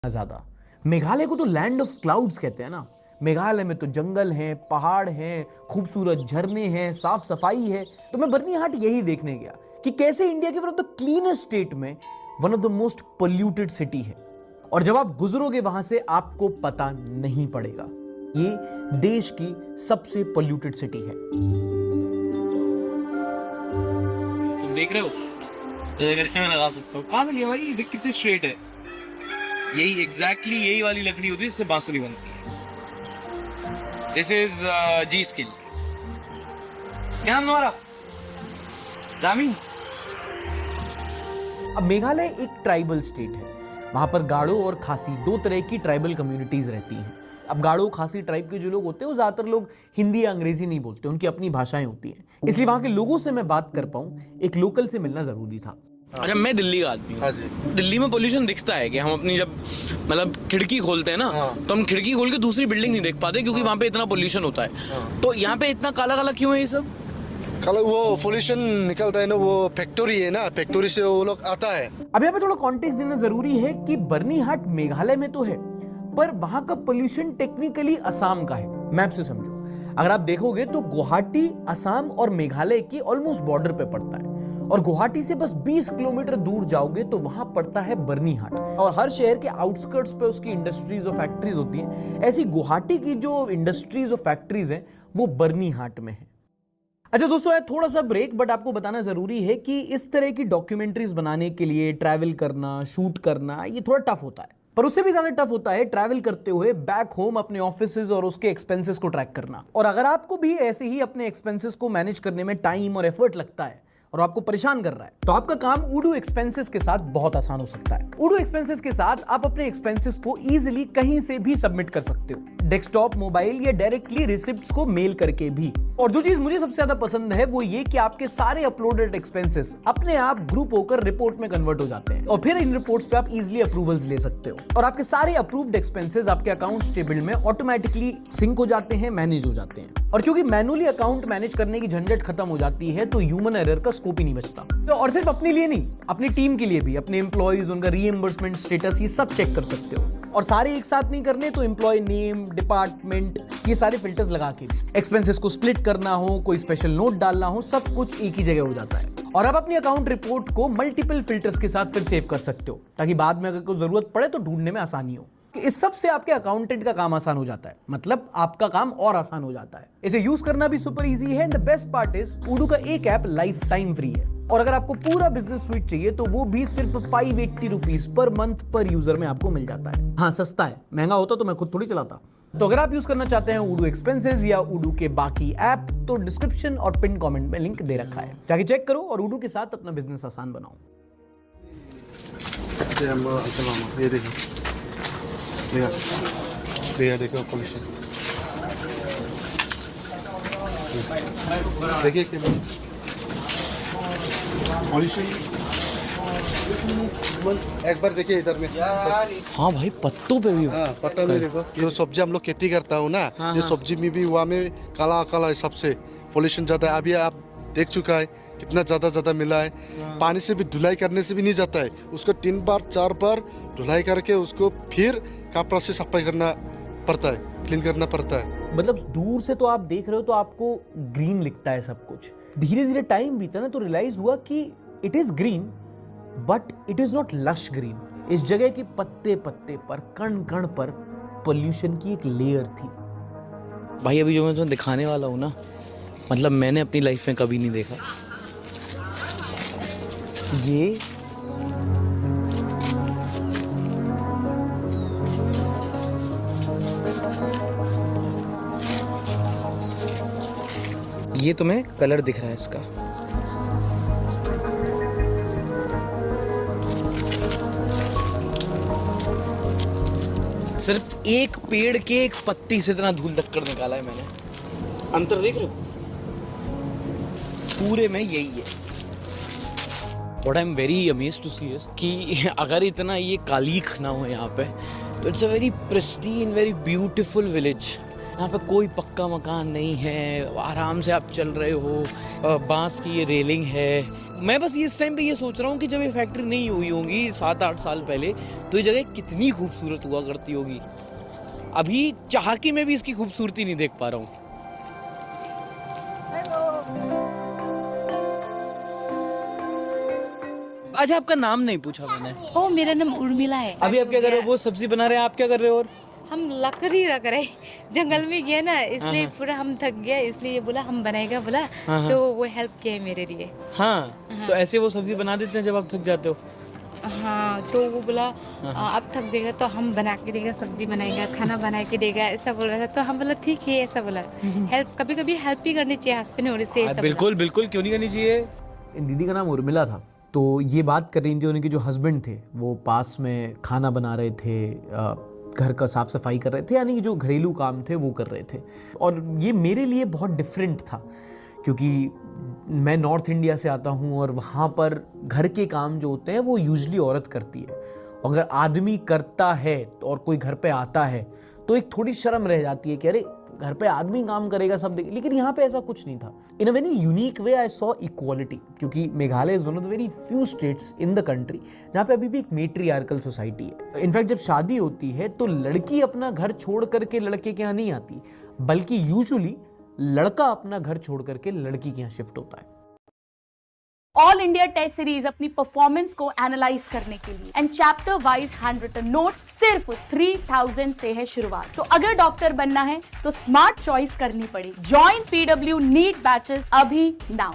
ज्यादा। मेघालय को तो लैंड ऑफ क्लाउड्स कहते हैं ना। मेघालय में तो जंगल हैं, पहाड़ हैं, खूबसूरत झरने हैं, साफ सफाई है। तो मैं बर्निहाट यही देखने गया कि कैसे इंडिया के one of the cleanest state में one of the most polluted city है। और जब आप गुजरोगे वहां से आपको पता नहीं पड़ेगा ये देश की सबसे पोल्यूटेड सिटी है। तुम देख रहे हो मैं लगा सकता हूँ। कहाँ मिली भाई? देख कितनी स्ट्रेट है। यही एग्जैक्टली यही वाली लकड़ी होती है जिससे बांसुरी बनती है। This is G skill. क्या नाम तुम्हारा? दामी। अब मेघालय एक ट्राइबल स्टेट है। वहां पर गाड़ो और खासी दो तरह की ट्राइबल कम्युनिटीज रहती हैं। अब गाड़ो खासी ट्राइब के जो लोग होते हैं वो ज्यादातर लोग हिंदी या अंग्रेजी नहीं बोलते, उनकी अपनी भाषाएं होती हैं। इसलिए वहां के लोगों से मैं बात कर पाऊं, एक लोकल से मिलना जरूरी था। अच्छा, मैं दिल्ली का आदमी हूँ। दिल्ली में पोल्यूशन दिखता है कि हम अपनी जब मतलब खिड़की खोलते हैं ना, तो हम खिड़की खोल के दूसरी बिल्डिंग नहीं देख पाते क्योंकि वहाँ पे इतना पोल्यूशन होता है। तो यहाँ पे इतना काला काला क्यों है ये सब? कल वो पोल्यूशन निकलता है ना, वो फैक्ट्री है ना, फैक्ट्री से वो लोग आता है। अब यहाँ पे थोड़ा कॉन्टेक्स्ट देना जरूरी है कि बर्निहाट मेघालय में तो है, पर वहां का पोल्यूशन टेक्निकली असम का है। मैप से समझो, अगर आप देखोगे तो गुवाहाटी असम और मेघालय की ऑलमोस्ट बॉर्डर पे पड़ता है। और गुवाहाटी से बस 20 किलोमीटर दूर जाओगे तो वहां पड़ता है बर्निहाट। और हर शहर के आउटस्कर्ट्स पे उसकी इंडस्ट्रीज और फैक्ट्रीज होती हैं। ऐसी गुवाहाटी की जो इंडस्ट्रीज और फैक्ट्रीज हैं वो बर्निहाट में है। अच्छा दोस्तों, है थोड़ा सा ब्रेक, बट आपको बताना जरूरी है कि इस तरह की डॉक्यूमेंट्रीज बनाने के लिए ट्रैवल करना, शूट करना, ये थोड़ा टफ होता है। पर उससे भी ज्यादा टफ होता है ट्रैवल करते हुए बैक होम अपने ऑफिसेज और उसके एक्सपेंसेस को ट्रैक करना। और अगर आपको भी ऐसे ही अपने एक्सपेंसेस को मैनेज करने में टाइम और एफर्ट लगता है और आपको परेशान कर रहा है, तो आपका काम उडू एक्सपेंसेस के साथ बहुत आसान हो सकता है। उडू एक्सपेंसेस के साथ आप अपने एक्सपेंसेस को इजीली कहीं से भी सबमिट कर सकते हो, डेस्कटॉप, मोबाइल या डायरेक्टली रिसिप्ट्स को मेल करके भी। और जो चीज मुझे सबसे ज्यादा पसंद है वो ये कि आपके सारे अपलोडेड एक्सपेंसेस अपने आप ग्रुप होकर रिपोर्ट में कन्वर्ट हो जाते हैं और फिर इन रिपोर्ट्स पे आप इजीली अप्रूवल्स ले सकते हो। और आपके सारे अप्रूव्ड एक्सपेंसेस आपके अकाउंट्स टेबल में ऑटोमेटिकली सिंक हो जाते हैं, मैनेज हो जाते हैं। और क्योंकि मैनुअली अकाउंट मैनेज करने की झंझट खत्म हो जाती है तो ह्यूमन एरर का स्कोप ही नहीं बचता। तो और सिर्फ अपने लिए नहीं, अपनी टीम के लिए भी, अपने एम्प्लॉइज, उनका रीएम्बर्समेंट स्टेटस, ये सब चेक कर सकते हो। और सारे एक साथ नहीं करने तो एम्प्लॉय नेम, डिपार्टमेंट, ये सारे फिल्टर्स लगा के एक्सपेंसेस को स्प्लिट करना हो, कोई स्पेशल नोट डालना हो, सब कुछ एक ही जगह हो जाता है। और आप अपनी अकाउंट रिपोर्ट को मल्टीपल फिल्टर्स के साथ फिर सेव कर सकते हो ताकि बाद में अगर कोई जरूरत पड़े तो ढूंढने में आसानी हो। इस सब से आपके अकाउंटेंट का काम आसान हो जाता है, मतलब आपका काम और आसान हो जाता है। इसे यूज करना भी सुपर इजी है। And the best part is उडू का एक ऐप लाइफ टाइम फ्री है। और अगर आपको पूरा बिजनेस स्वीट चाहिए तो वो भी सिर्फ 580 रुपीज पर मंथ पर यूजर में आपको मिल जाता है। हाँ, सस्ता है, महंगा होता तो मैं खुद थोड़ी चलाता। तो अगर आप यूज करना चाहते हैं उडू एक्सपेंसेस या उडू के बाकी ऐप, तो डिस्क्रिप्शन और पिन कमेंट में लिंक दे रखा है, जाके चेक करो और उडू के साथ अपना बिजनेस आसान बनाओ। ये देखो, देखो पोल्यूशन देखिए पोल्यूशन। एक बार देखिए इधर में। हाँ भाई, पत्तों पे भी। हाँ, पत्ता में देखो, ये सब्जी हम लोग खेती करता हूँ ना, ये सब्जी में भी वहाँ में काला काला है, सबसे पोल्यूशन ज्यादा है। अभी आप देख चुका है कितना ज्यादा मिला है। पानी से भी धुलाई करने से भी नहीं जाता है, उसको 3 बार 4 बार धुलाई करके उसको फिर कपड़ा से सफाई करना पड़ता है, क्लीन करना पड़ता है। मतलब दूर से तो आप देख रहे हो तो आपको ग्रीन लिखता है सब कुछ। धीरे धीरे टाइम बीता ना तो रियलाइज हुआ कि it is green but it is not lush green. इस जगह के पत्ते पत्ते पर, कण कण पर पोल्यूशन की एक लेयर थी। भाई अभी जो मैं तुम्हें दिखाने वाला हूँ ना, मतलब मैंने अपनी लाइफ में कभी नहीं देखा। ये तुम्हें कलर दिख रहा है इसका। सिर्फ एक पेड़ के एक पत्ती से इतना धूल धक्कड़ निकाला है मैंने। अंतर देख रहे हो? पूरे में यही है। What I'm very amazed to see is कि अगर इतना ये कालीख ना हो यहाँ पे तो it's a very pristine, very beautiful village. यहाँ पे कोई पक्का मकान नहीं है, आराम से आप चल रहे हो, बांस की ये रेलिंग है। मैं बस इस टाइम पे ये सोच रहा हूँ कि जब ये फैक्ट्री नहीं हुई होगी 7-8 साल पहले, तो ये जगह कितनी खूबसूरत हुआ करती होगी। अभी चाहकी में भी इसकी खूबसूरती नहीं देख पा रहा हूँ। अच्छा, आपका नाम नहीं पूछा मैंने। ओ, मेरा नाम उर्मिला है। अभी आप क्या कर रहे हो? वो सब्जी बना रहे हैं, आप क्या कर रहे हो? और हम लकड़ी रख रहे, जंगल में गए ना, इसलिए पूरा हम थक गया, इसलिए ये बोला हम बनाएगा बोला, तो वो हेल्प किया है मेरे लिए। हाँ, तो ऐसे वो सब्जी बना देते हैं जब आप थक जाते हो? हाँ, तो वो बोला अब थक जाएगा तो हम बना के देगा, सब्जी बनाएगा, खाना बना के देगा, ऐसा बोल रहा था। तो हम बोला ठीक है, ऐसा बोला। हेल्प कभी कभी हेल्प भी करनी चाहिए हस्बैंड और इससे। बिल्कुल बिल्कुल, क्यों नहीं करनी चाहिए। इन दीदी का नाम उर्मिला था, तो ये बात कर रही थी, उनके जो हस्बैंड थे वो पास में खाना बना रहे थे, घर का साफ सफाई कर रहे थे, यानी कि जो घरेलू काम थे वो कर रहे थे। और ये मेरे लिए बहुत डिफरेंट था, क्योंकि मैं नॉर्थ इंडिया से आता हूँ और वहाँ पर घर के काम जो होते हैं वो यूजली औरत करती है। अगर आदमी करता है और कोई घर पे आता है तो एक थोड़ी शर्म रह जाती है कि अरे घर पे आदमी काम करेगा सब देखेगा, लेकिन यहाँ पे ऐसा कुछ नहीं था। In a very unique way I saw equality, क्योंकि Meghalaya is one of the very few states in the country जहाँ पे अभी भी एक मेट्रियार्कल सोसाइटी है। इनफैक्ट जब शादी होती है तो लड़की अपना घर छोड़ करके लड़के के यहाँ नहीं आती, बल्कि यूजुअली लड़का अपना घर छोड़ करके लड़की के यहाँ शिफ्ट होता है। ऑल इंडिया टेस्ट सीरीज अपनी परफॉर्मेंस को एनालाइज करने के लिए and chapter wise hand written note सिर्फ 3000 से है शुरुआत। तो अगर डॉक्टर बनना है तो स्मार्ट चॉइस करनी पड़ेगी। ज्वाइन PW नीट बैचेस अभी नाउ।